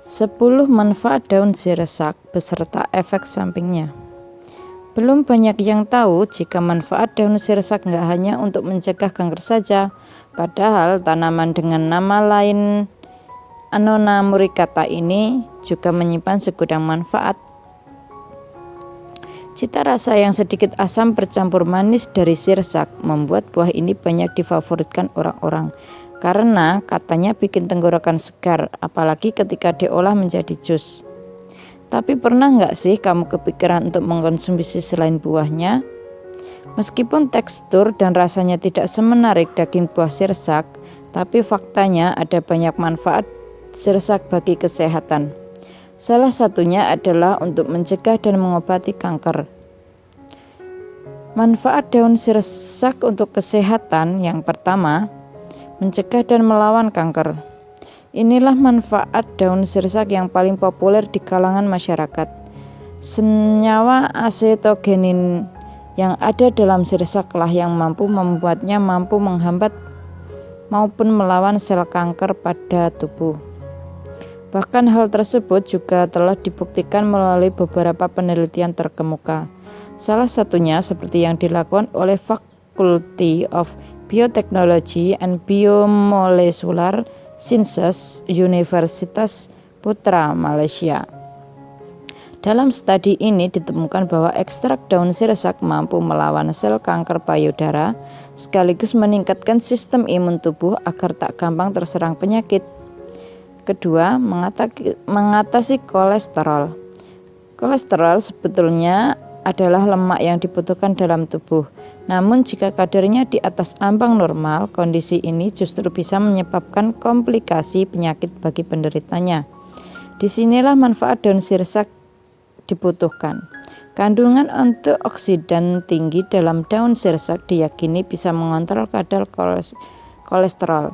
10 manfaat daun sirsak beserta efek sampingnya. Belum banyak yang tahu jika manfaat daun sirsak nggak hanya untuk mencegah kanker saja, padahal tanaman dengan nama lain Annona muricata ini juga menyimpan segudang manfaat. Cita rasa yang sedikit asam bercampur manis dari sirsak membuat buah ini banyak difavoritkan orang-orang. Karena katanya bikin tenggorokan segar, apalagi ketika diolah menjadi jus. Tapi pernah nggak sih kamu kepikiran untuk mengkonsumsi selain buahnya? Meskipun tekstur dan rasanya tidak semenarik daging buah sirsak, tapi faktanya ada banyak manfaat sirsak bagi kesehatan. Salah satunya adalah untuk mencegah dan mengobati kanker. Manfaat daun sirsak untuk kesehatan yang pertama, mencegah dan melawan kanker. Inilah manfaat daun sirsak yang paling populer di kalangan masyarakat. Senyawa acetogenin yang ada dalam sirsaklah yang membuatnya mampu menghambat maupun melawan sel kanker pada tubuh. Bahkan hal tersebut juga telah dibuktikan melalui beberapa penelitian terkemuka. Salah satunya seperti yang dilakukan oleh Faculty of Biotechnology and Biomolecular Sciences Universitas Putra Malaysia. Dalam studi ini ditemukan bahwa ekstrak daun sirsak mampu melawan sel kanker payudara sekaligus meningkatkan sistem imun tubuh agar tak gampang terserang penyakit. Kedua, mengatasi kolesterol. Kolesterol sebetulnya adalah lemak yang dibutuhkan dalam tubuh. Namun jika kadarnya di atas ambang normal, kondisi ini justru bisa menyebabkan komplikasi penyakit bagi penderitanya. Disinilah manfaat daun sirsak dibutuhkan. Kandungan antioksidan tinggi dalam daun sirsak diyakini bisa mengontrol kadar kolesterol,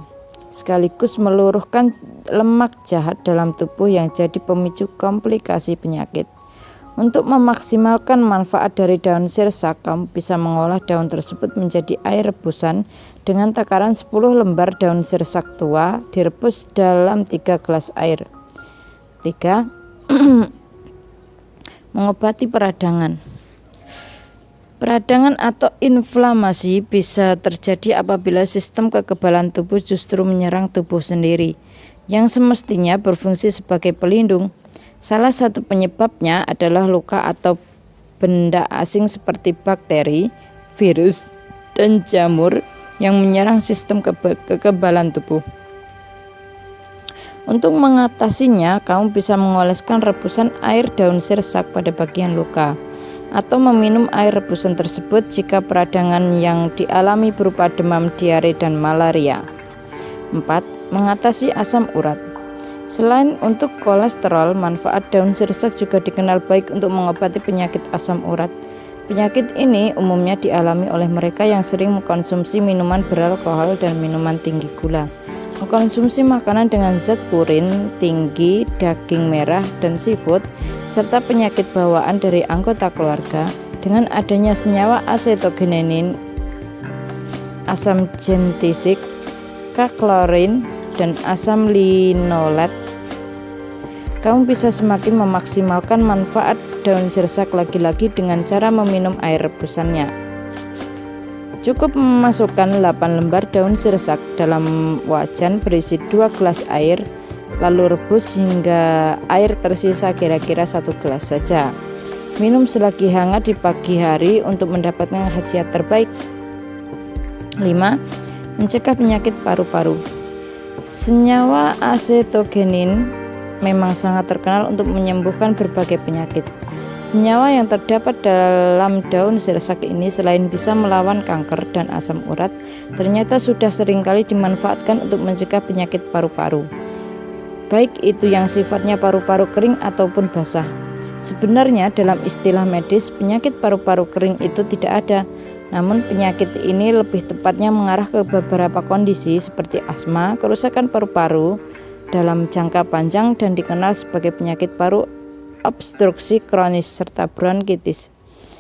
sekaligus meluruhkan lemak jahat dalam tubuh yang jadi pemicu komplikasi penyakit. Untuk memaksimalkan manfaat dari daun sirsak, kamu bisa mengolah daun tersebut menjadi air rebusan dengan takaran 10 lembar daun sirsak tua direbus dalam 3 gelas air. 3. Mengobati peradangan. Peradangan atau inflamasi bisa terjadi apabila sistem kekebalan tubuh justru menyerang tubuh sendiri, yang semestinya berfungsi sebagai pelindung. Salah satu penyebabnya adalah luka atau benda asing seperti bakteri, virus, dan jamur yang menyerang sistem kekebalan tubuh. Untuk mengatasinya, kamu bisa mengoleskan rebusan air daun sirsak pada bagian luka, atau meminum air rebusan tersebut jika peradangan yang dialami berupa demam, diare, dan malaria. 4. Mengatasi asam urat. Selain untuk kolesterol, manfaat daun sirsak juga dikenal baik untuk mengobati penyakit asam urat. Penyakit ini umumnya dialami oleh mereka yang sering mengkonsumsi minuman beralkohol dan minuman tinggi gula, mengkonsumsi makanan dengan zat purin tinggi, daging merah, dan seafood, serta penyakit bawaan dari anggota keluarga. Dengan adanya senyawa acetogenin, asam jentisik, kaklorin, dan asam linolat, kamu bisa semakin memaksimalkan manfaat daun sirsak lagi-lagi dengan cara meminum air rebusannya. Cukup memasukkan 8 lembar daun sirsak dalam wajan berisi 2 gelas air, lalu rebus hingga air tersisa kira-kira 1 gelas saja. Minum selagi hangat di pagi hari untuk mendapatkan khasiat terbaik. 5. Mencegah penyakit paru-paru. Senyawa acetogenin memang sangat terkenal untuk menyembuhkan berbagai penyakit. Senyawa yang terdapat dalam daun sirsak ini selain bisa melawan kanker dan asam urat, ternyata sudah seringkali dimanfaatkan untuk mencegah penyakit paru-paru, baik itu yang sifatnya paru-paru kering ataupun basah. Sebenarnya dalam istilah medis, penyakit paru-paru kering itu tidak ada. Namun penyakit ini lebih tepatnya mengarah ke beberapa kondisi seperti asma, kerusakan paru-paru dalam jangka panjang, dan dikenal sebagai penyakit paru obstruksi kronis serta bronkitis.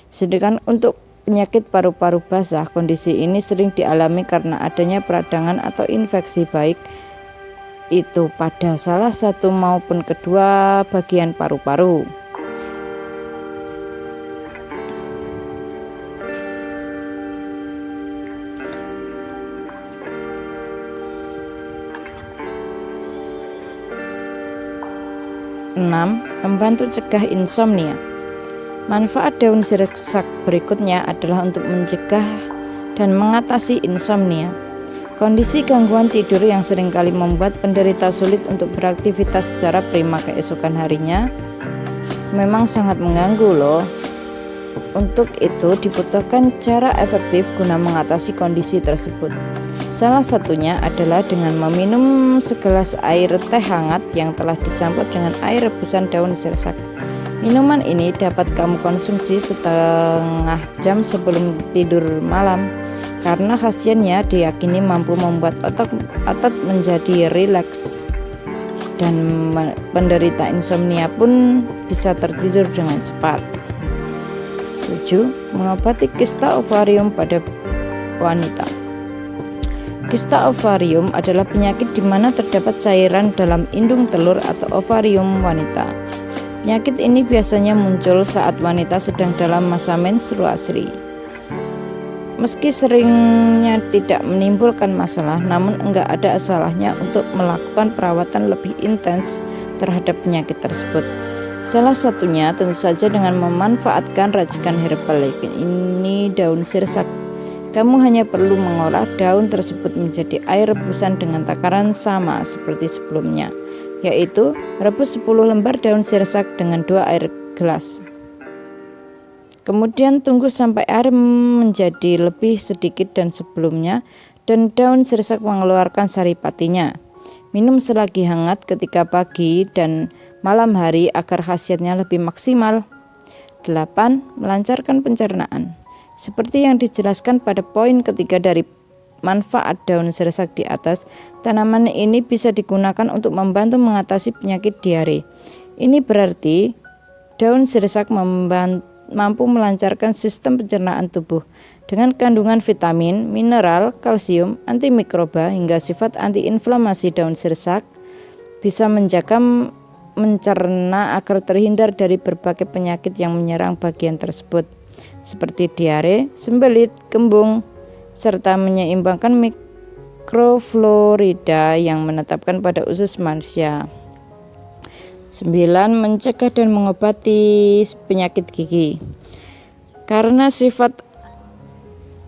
Sedangkan untuk penyakit paru-paru basah, kondisi ini sering dialami karena adanya peradangan atau infeksi baik itu pada salah satu maupun kedua bagian paru-paru. Membantu cegah insomnia. Manfaat daun sirsak berikutnya adalah untuk mencegah dan mengatasi insomnia. Kondisi gangguan tidur yang seringkali membuat penderita sulit untuk beraktivitas secara prima keesokan harinya memang sangat mengganggu loh. Untuk itu dibutuhkan cara efektif guna mengatasi kondisi tersebut. Salah satunya adalah dengan meminum segelas air teh hangat yang telah dicampur dengan air rebusan daun sirsak. Minuman ini dapat kamu konsumsi setengah jam sebelum tidur malam, karena khasiatnya diyakini mampu membuat otot menjadi rileks dan penderita insomnia pun bisa tertidur dengan cepat. 7. Mengobati kista ovarium pada wanita. Kista ovarium adalah penyakit di mana terdapat cairan dalam indung telur atau ovarium wanita. Penyakit ini biasanya muncul saat wanita sedang dalam masa menstruasi. Meski seringnya tidak menimbulkan masalah, namun enggak ada salahnya untuk melakukan perawatan lebih intens terhadap penyakit tersebut. Salah satunya tentu saja dengan memanfaatkan racikan herbal ini daun sirsak. Kamu hanya perlu mengolah daun tersebut menjadi air rebusan dengan takaran sama seperti sebelumnya, yaitu rebus 10 lembar daun sirsak dengan 2 air gelas. Kemudian tunggu sampai air menjadi lebih sedikit dan sebelumnya dan daun sirsak mengeluarkan saripatinya. Minum selagi hangat ketika pagi dan malam hari agar khasiatnya lebih maksimal. 8. Melancarkan pencernaan. Seperti yang dijelaskan pada poin ketiga dari manfaat daun sirsak di atas, tanaman ini bisa digunakan untuk membantu mengatasi penyakit diare. Ini berarti daun sirsak mampu melancarkan sistem pencernaan tubuh dengan kandungan vitamin, mineral, kalsium, antimikroba hingga sifat antiinflamasi. Daun sirsak bisa mencerna agar terhindar dari berbagai penyakit yang menyerang bagian tersebut, seperti diare, sembelit, kembung, serta menyeimbangkan mikroflorida yang menetapkan pada usus manusia. 9. Mencegah dan mengobati penyakit gigi. Karena sifat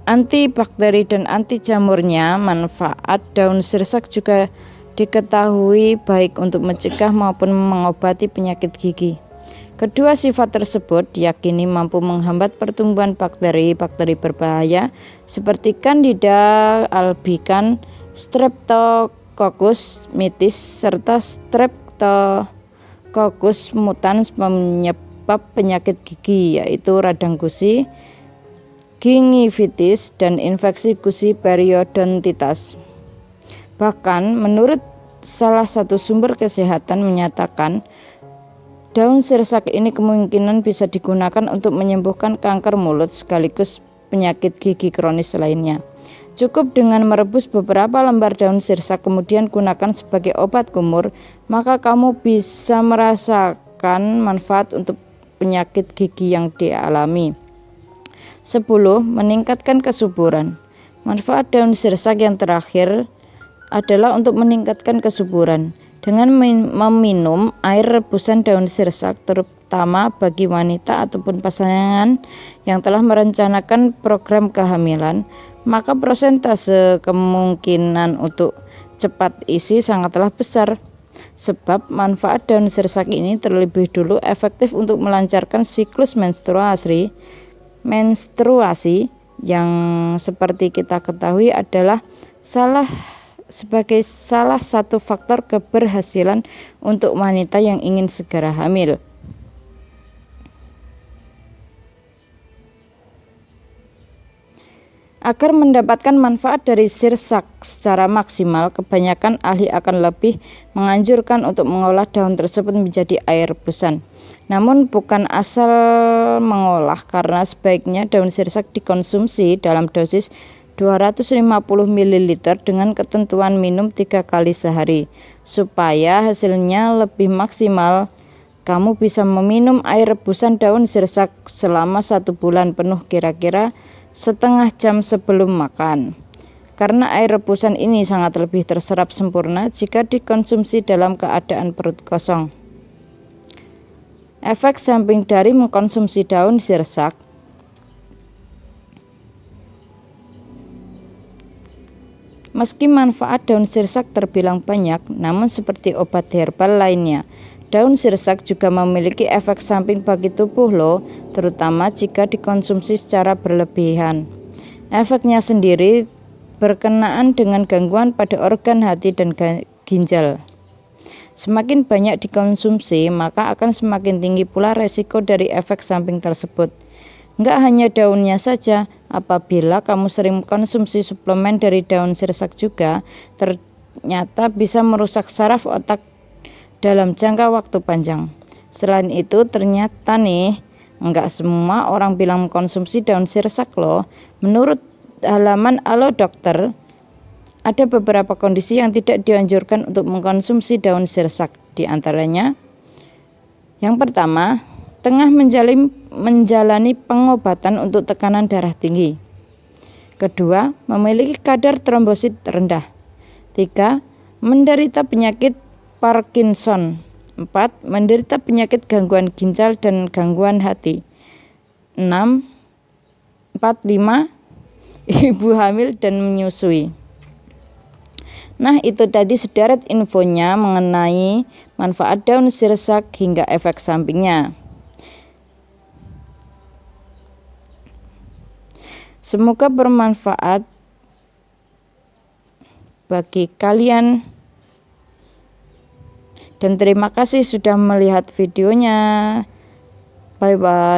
antibakteri dan anti jamurnya, manfaat daun sirsak juga diketahui baik untuk mencegah maupun mengobati penyakit gigi. Kedua sifat tersebut diyakini mampu menghambat pertumbuhan bakteri-bakteri berbahaya seperti Candida albicans, Streptococcus mitis, serta Streptococcus mutans penyebab penyakit gigi, yaitu radang gusi, gingivitis, dan infeksi gusi periodontitis. Bahkan menurut salah satu sumber kesehatan menyatakan daun sirsak ini kemungkinan bisa digunakan untuk menyembuhkan kanker mulut sekaligus penyakit gigi kronis lainnya. Cukup dengan merebus beberapa lembar daun sirsak kemudian gunakan sebagai obat kumur, maka kamu bisa merasakan manfaat untuk penyakit gigi yang dialami. 10. Meningkatkan kesuburan. Manfaat daun sirsak yang terakhir adalah untuk meningkatkan kesuburan. Dengan meminum air rebusan daun sirsak, terutama bagi wanita ataupun pasangan yang telah merencanakan program kehamilan, maka persentase kemungkinan untuk cepat isi sangatlah besar. Sebab manfaat daun sirsak ini terlebih dulu efektif untuk melancarkan siklus menstruasi yang seperti kita ketahui adalah sebagai salah satu faktor keberhasilan untuk wanita yang ingin segera hamil. Agar mendapatkan manfaat dari sirsak secara maksimal, kebanyakan ahli akan lebih menganjurkan untuk mengolah daun tersebut menjadi air rebusan. Namun bukan asal mengolah, karena sebaiknya daun sirsak dikonsumsi dalam dosis 250 ml dengan ketentuan minum 3 kali sehari. Supaya hasilnya lebih maksimal, kamu bisa meminum air rebusan daun sirsak selama 1 bulan penuh, kira-kira setengah jam sebelum makan. Karena air rebusan ini sangat lebih terserap sempurna jika dikonsumsi dalam keadaan perut kosong. Efek samping dari mengkonsumsi daun sirsak. Meski manfaat daun sirsak terbilang banyak, namun seperti obat herbal lainnya, daun sirsak juga memiliki efek samping bagi tubuh loh, terutama jika dikonsumsi secara berlebihan. Efeknya sendiri berkenaan dengan gangguan pada organ hati dan ginjal. Semakin banyak dikonsumsi, maka akan semakin tinggi pula resiko dari efek samping tersebut. Enggak hanya daunnya saja, apabila kamu sering konsumsi suplemen dari daun sirsak juga, ternyata bisa merusak saraf otak dalam jangka waktu panjang. Selain itu, ternyata nih, enggak semua orang bilang mengkonsumsi daun sirsak loh. Menurut halaman Halo Dokter, ada beberapa kondisi yang tidak dianjurkan untuk mengkonsumsi daun sirsak. Di antaranya, yang pertama, tengah menjalani pengobatan untuk tekanan darah tinggi. Kedua, memiliki kadar trombosit rendah. 3, menderita penyakit Parkinson. 4, menderita penyakit gangguan ginjal dan gangguan hati. 5, ibu hamil dan menyusui. Nah, itu tadi sederet infonya mengenai manfaat daun sirsak hingga efek sampingnya. Semoga bermanfaat bagi kalian, dan terima kasih sudah melihat videonya. Bye bye.